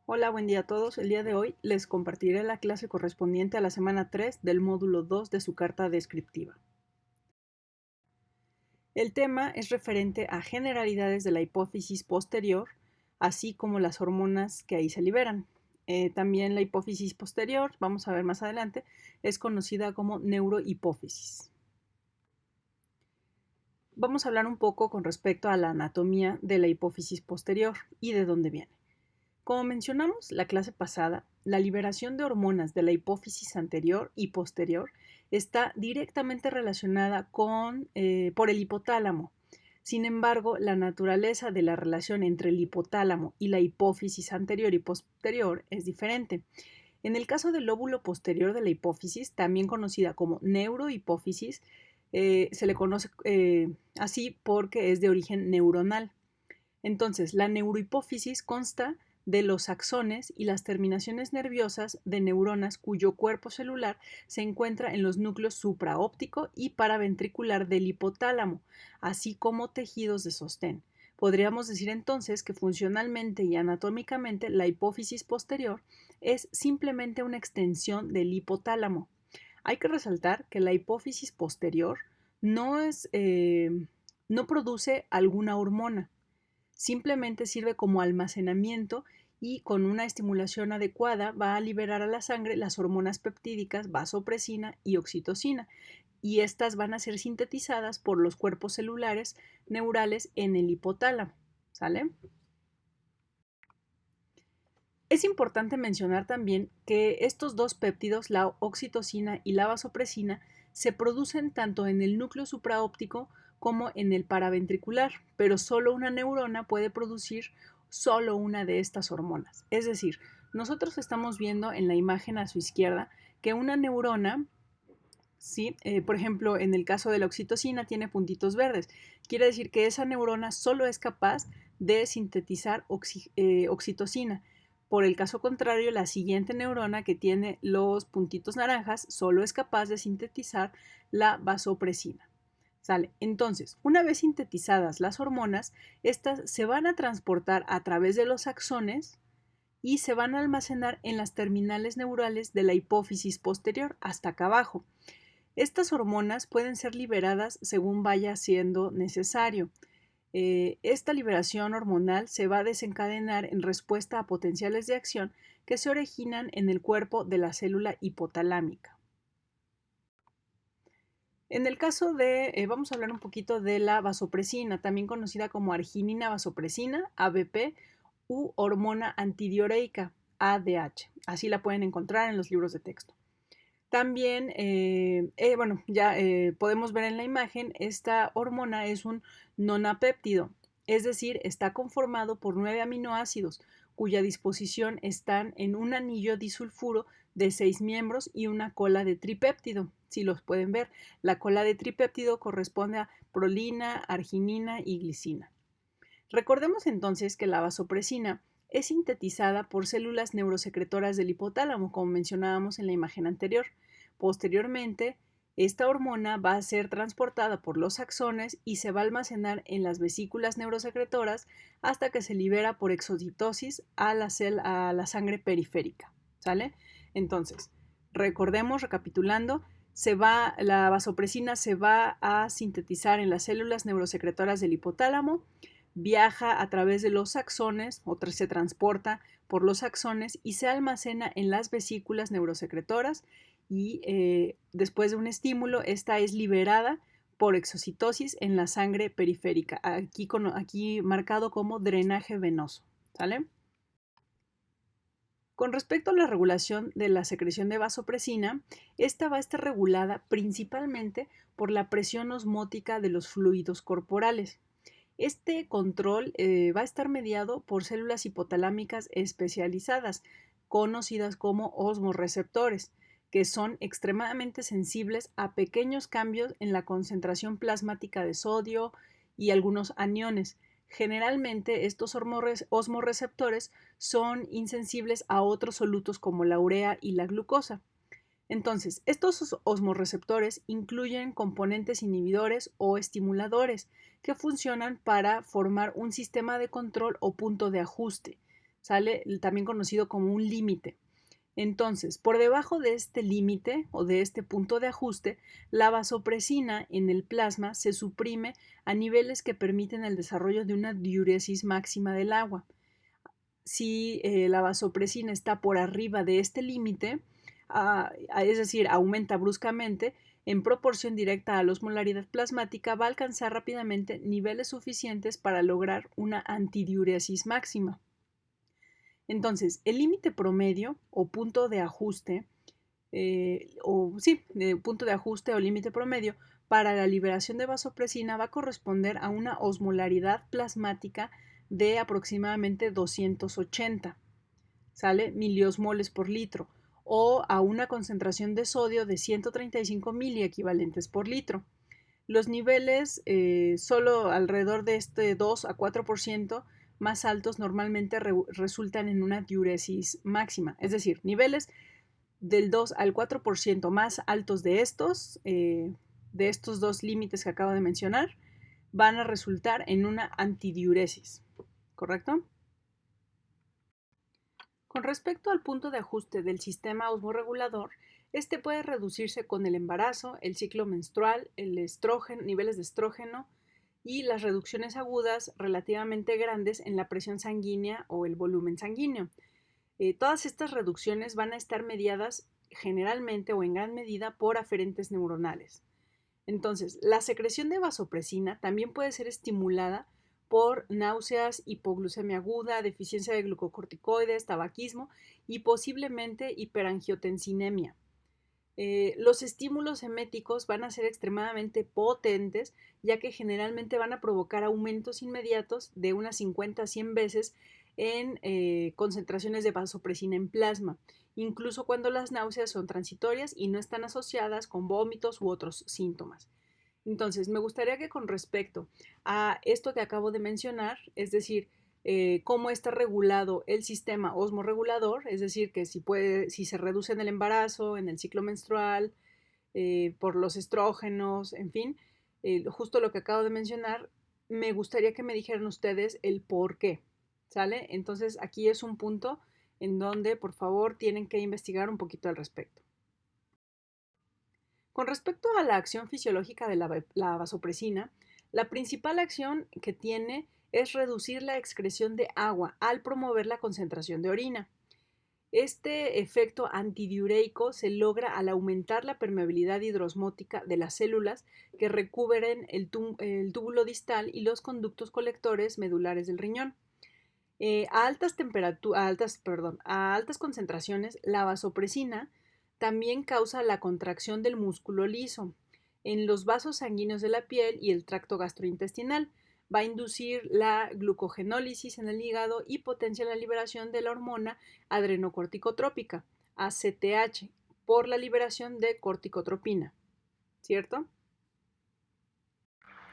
Hola, buen día a todos. El día de hoy les compartiré la clase correspondiente a la semana 3 del módulo 2 de su carta descriptiva. El tema es referente a generalidades de la hipófisis posterior, así como las hormonas que ahí se liberan. También la hipófisis posterior, vamos a ver más adelante, es conocida como neurohipófisis. Vamos a hablar un poco con respecto a la anatomía de la hipófisis posterior y de dónde viene. Como mencionamos la clase pasada, la liberación de hormonas de la hipófisis anterior y posterior está directamente relacionada por el hipotálamo. Sin embargo, la naturaleza de la relación entre el hipotálamo y la hipófisis anterior y posterior es diferente. En el caso del lóbulo posterior de la hipófisis, también conocida como neurohipófisis, se le conoce así porque es de origen neuronal. Entonces, la neurohipófisis consta de los axones y las terminaciones nerviosas de neuronas cuyo cuerpo celular se encuentra en los núcleos supraóptico y paraventricular del hipotálamo, así como tejidos de sostén. Podríamos decir entonces que funcionalmente y anatómicamente la hipófisis posterior es simplemente una extensión del hipotálamo. Hay que resaltar que la hipófisis posterior no, no produce alguna hormona, simplemente sirve como almacenamiento y con una estimulación adecuada va a liberar a la sangre las hormonas peptídicas vasopresina y oxitocina, y estas van a ser sintetizadas por los cuerpos celulares neurales en el hipotálamo. ¿Sale? Es importante mencionar también que estos dos péptidos, la oxitocina y la vasopresina, se producen tanto en el núcleo supraóptico como en el paraventricular, pero solo una neurona puede producir solo una de estas hormonas. Es decir, nosotros estamos viendo en la imagen a su izquierda que una neurona, ¿sí? Por ejemplo, en el caso de la oxitocina tiene puntitos verdes. Quiere decir que esa neurona solo es capaz de sintetizar oxitocina. Por el caso contrario, la siguiente neurona que tiene los puntitos naranjas solo es capaz de sintetizar la vasopresina. ¿Sale? Entonces, una vez sintetizadas las hormonas, estas se van a transportar a través de los axones y se van a almacenar en las terminales neurales de la hipófisis posterior hasta acá abajo. Estas hormonas pueden ser liberadas según vaya siendo necesario. Esta liberación hormonal se va a desencadenar en respuesta a potenciales de acción que se originan en el cuerpo de la célula hipotalámica. En el caso vamos a hablar un poquito de la vasopresina, también conocida como arginina vasopresina, ABP, u hormona antidiureica, ADH. Así la pueden encontrar en los libros de texto. También, ya podemos ver en la imagen, esta hormona es un nonapéptido, es decir, está conformado por 9 aminoácidos, cuya disposición están en un anillo disulfuro de 6 miembros y una cola de tripéptido. Si los pueden ver, la cola de tripéptido corresponde a prolina, arginina y glicina. Recordemos entonces que la vasopresina es sintetizada por células neurosecretoras del hipotálamo, como mencionábamos en la imagen anterior. Posteriormente, esta hormona va a ser transportada por los axones y se va a almacenar en las vesículas neurosecretoras hasta que se libera por exocitosis a la sangre periférica. ¿Sale? Entonces, recapitulando, la vasopresina se va a sintetizar en las células neurosecretoras del hipotálamo, viaja a través de los axones, se transporta por los axones y se almacena en las vesículas neurosecretoras y después de un estímulo, esta es liberada por exocitosis en la sangre periférica, aquí marcado como drenaje venoso. ¿Sale? Con respecto a la regulación de la secreción de vasopresina, esta va a estar regulada principalmente por la presión osmótica de los fluidos corporales. Este control va a estar mediado por células hipotalámicas especializadas, conocidas como osmorreceptores, que son extremadamente sensibles a pequeños cambios en la concentración plasmática de sodio y algunos aniones. Generalmente estos osmorreceptores son insensibles a otros solutos como la urea y la glucosa. Entonces, estos osmorreceptores incluyen componentes inhibidores o estimuladores que funcionan para formar un sistema de control o punto de ajuste. ¿sale? También conocido como un límite. Entonces, por debajo de este límite o de este punto de ajuste, la vasopresina en el plasma se suprime a niveles que permiten el desarrollo de una diuresis máxima del agua. Si la vasopresina está por arriba de este límite, es decir, aumenta bruscamente, en proporción directa a la osmolaridad plasmática, va a alcanzar rápidamente niveles suficientes para lograr una antidiuresis máxima. Entonces, el límite promedio o punto de ajuste, punto de ajuste o límite promedio para la liberación de vasopresina va a corresponder a una osmolaridad plasmática de aproximadamente 280, ¿sale? Miliosmoles por litro, o a una concentración de sodio de 135 miliequivalentes por litro. Los niveles solo alrededor de este 2 a 4% más altos normalmente resultan en una diuresis máxima, es decir, niveles del 2 al 4% más altos de estos dos límites que acabo de mencionar, van a resultar en una antidiuresis, ¿correcto? Con respecto al punto de ajuste del sistema osmorregulador, este puede reducirse con el embarazo, el ciclo menstrual, el estrógeno, niveles de estrógeno y las reducciones agudas relativamente grandes en la presión sanguínea o el volumen sanguíneo. Todas estas reducciones van a estar mediadas generalmente o en gran medida por aferentes neuronales. Entonces, la secreción de vasopresina también puede ser estimulada por náuseas, hipoglucemia aguda, deficiencia de glucocorticoides, tabaquismo y posiblemente hiperangiotensinemia. Los estímulos eméticos van a ser extremadamente potentes, ya que generalmente van a provocar aumentos inmediatos de unas 50 a 100 veces en concentraciones de vasopresina en plasma, incluso cuando las náuseas son transitorias y no están asociadas con vómitos u otros síntomas. Entonces, me gustaría que con respecto a esto que acabo de mencionar, es decir, cómo está regulado el sistema osmorregulador, es decir, que si se reduce en el embarazo, en el ciclo menstrual, por los estrógenos, en fin, justo lo que acabo de mencionar, me gustaría que me dijeran ustedes el por qué, ¿sale? Entonces, aquí es un punto en donde, por favor, tienen que investigar un poquito al respecto. Con respecto a la acción fisiológica de la vasopresina, la principal acción que tiene es reducir la excreción de agua al promover la concentración de orina. Este efecto antidiureico se logra al aumentar la permeabilidad hidroosmótica de las células que recubren el túbulo distal y los conductos colectores medulares del riñón. A altas concentraciones, la vasopresina también causa la contracción del músculo liso en los vasos sanguíneos de la piel y el tracto gastrointestinal. Va a inducir la glucogenólisis en el hígado y potencia la liberación de la hormona adrenocorticotrópica, ACTH, por la liberación de corticotropina, ¿cierto?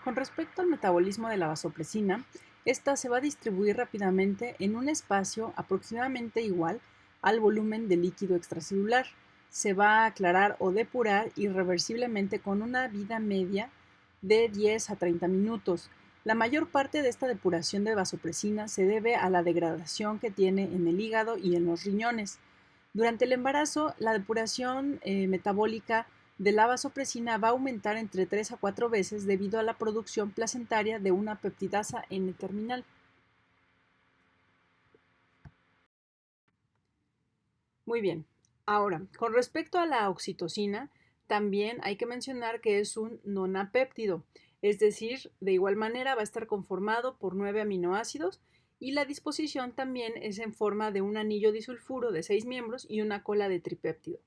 Con respecto al metabolismo de la vasopresina, esta se va a distribuir rápidamente en un espacio aproximadamente igual al volumen de líquido extracelular. Se va a aclarar o depurar irreversiblemente con una vida media de 10 a 30 minutos. La mayor parte de esta depuración de vasopresina se debe a la degradación que tiene en el hígado y en los riñones. Durante el embarazo, la depuración metabólica de la vasopresina va a aumentar entre 3 a 4 veces debido a la producción placentaria de una peptidasa N-terminal. Muy bien. Ahora, con respecto a la oxitocina, también hay que mencionar que es un nonapéptido, es decir, de igual manera va a estar conformado por 9 aminoácidos y la disposición también es en forma de un anillo disulfuro de 6 miembros y una cola de tripéptido.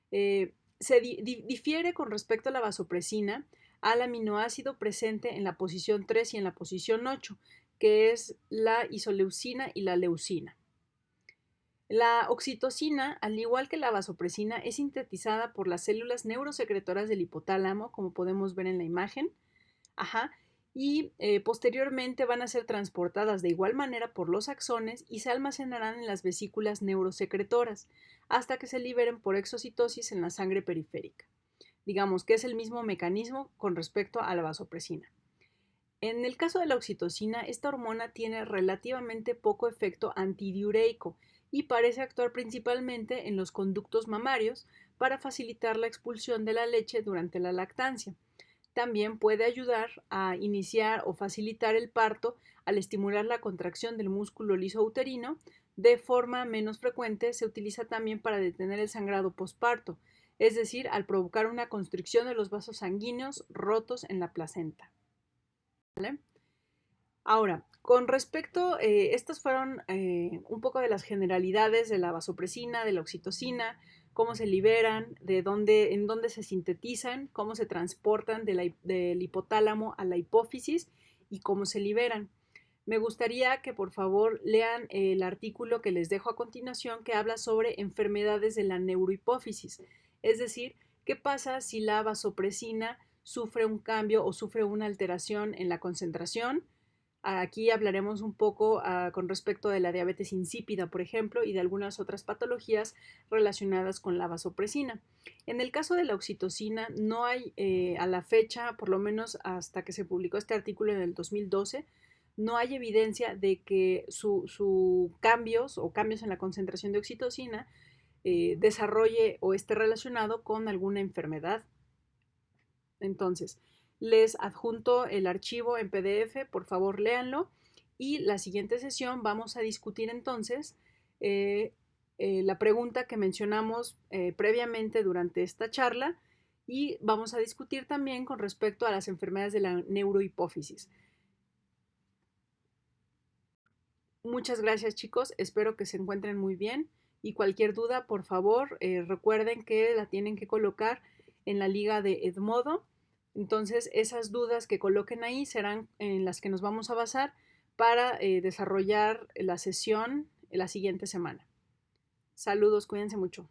Se difiere con respecto a la vasopresina al aminoácido presente en la posición 3 y en la posición 8, que es la isoleucina y la leucina. La oxitocina, al igual que la vasopresina, es sintetizada por las células neurosecretoras del hipotálamo, como podemos ver en la imagen. Y posteriormente van a ser transportadas de igual manera por los axones y se almacenarán en las vesículas neurosecretoras hasta que se liberen por exocitosis en la sangre periférica. Digamos que es el mismo mecanismo con respecto a la vasopresina. En el caso de la oxitocina, esta hormona tiene relativamente poco efecto antidiureico y parece actuar principalmente en los conductos mamarios para facilitar la expulsión de la leche durante la lactancia. También puede ayudar a iniciar o facilitar el parto al estimular la contracción del músculo liso uterino. De forma menos frecuente se utiliza también para detener el sangrado posparto, es decir, al provocar una constricción de los vasos sanguíneos rotos en la placenta. ¿Vale? Ahora, con respecto, estas fueron un poco de las generalidades de la vasopresina, de la oxitocina, cómo se liberan, en dónde se sintetizan, cómo se transportan del hipotálamo a la hipófisis y cómo se liberan. Me gustaría que por favor lean el artículo que les dejo a continuación que habla sobre enfermedades de la neurohipófisis, es decir, qué pasa si la vasopresina sufre un cambio o sufre una alteración en la concentración. Aquí hablaremos un poco con respecto de la diabetes insípida, por ejemplo, y de algunas otras patologías relacionadas con la vasopresina. En el caso de la oxitocina, no hay a la fecha, por lo menos hasta que se publicó este artículo en el 2012, no hay evidencia de que su cambios o cambios en la concentración de oxitocina desarrolle o esté relacionado con alguna enfermedad. Entonces, les adjunto el archivo en PDF, por favor léanlo. Y la siguiente sesión vamos a discutir entonces la pregunta que mencionamos previamente durante esta charla y vamos a discutir también con respecto a las enfermedades de la neurohipófisis. Muchas gracias chicos, espero que se encuentren muy bien y cualquier duda, por favor, recuerden que la tienen que colocar en la liga de Edmodo. Entonces, esas dudas que coloquen ahí serán en las que nos vamos a basar para desarrollar la sesión la siguiente semana. Saludos, cuídense mucho.